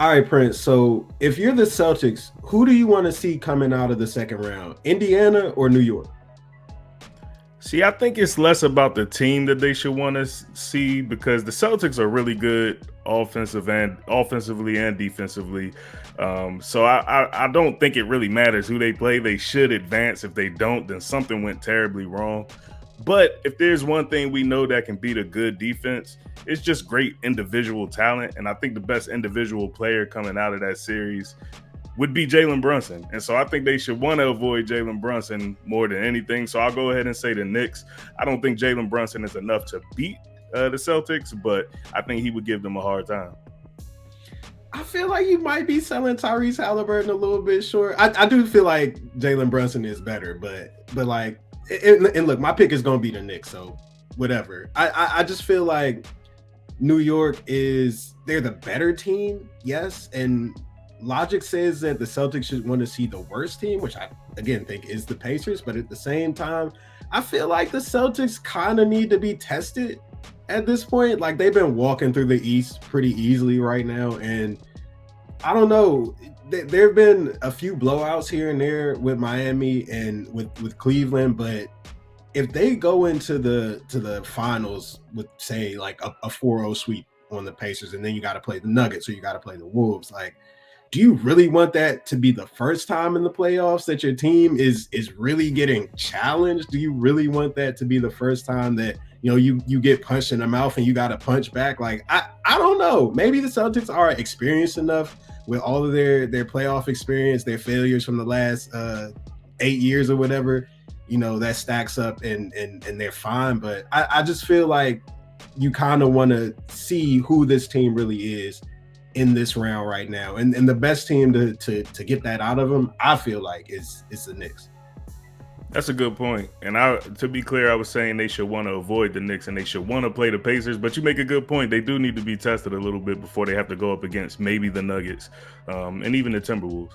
All right, Prince. So if you're the Celtics, who do you want to see coming out of the second round? Indiana or New York? See, I think it's less about the team that they should want to see because the Celtics are really good offensively and defensively. So I don't think it really matters who they play. They should advance. If they don't, then something went terribly wrong. But if there's one thing we know that can beat a good defense, it's just great individual talent. And I think the best individual player coming out of that series would be Jalen Brunson. And so I think they should want to avoid Jalen Brunson more than anything. So I'll go ahead and say the Knicks. I don't think Jalen Brunson is enough to beat the Celtics, but I think he would give them a hard time. I feel like you might be selling Tyrese Halliburton a little bit short. I do feel like Jalen Brunson is better, but like, and look, my pick is going to be the Knicks, so whatever. I just feel like New York they're the better team, yes, and logic says that the Celtics should want to see the worst team, which I again think is the Pacers, but at the same time, I feel like the Celtics kind of need to be tested at this point. Like they've been walking through the East pretty easily right now, and I don't know. There have been a few blowouts here and there with Miami and with Cleveland, but if they go into the finals with say like a 4-0 sweep on the Pacers, and then you got to play the Nuggets or you got to play the Wolves, like do you really want that to be the first time in the playoffs that your team is really getting challenged? Do you really want that to be the first time that you get punched in the mouth and you got to punch back? Like I don't know. Maybe the Celtics are experienced enough with all of their playoff experience, their failures from the last 8 years or whatever. That stacks up and they're fine. But I just feel like you kind of want to see who this team really is in this round right now, and the best team to get that out of them, I feel like is the Knicks. That's a good point. And to be clear, I was saying they should want to avoid the Knicks and they should want to play the Pacers. But you make a good point. They do need to be tested a little bit before they have to go up against maybe the Nuggets and even the Timberwolves.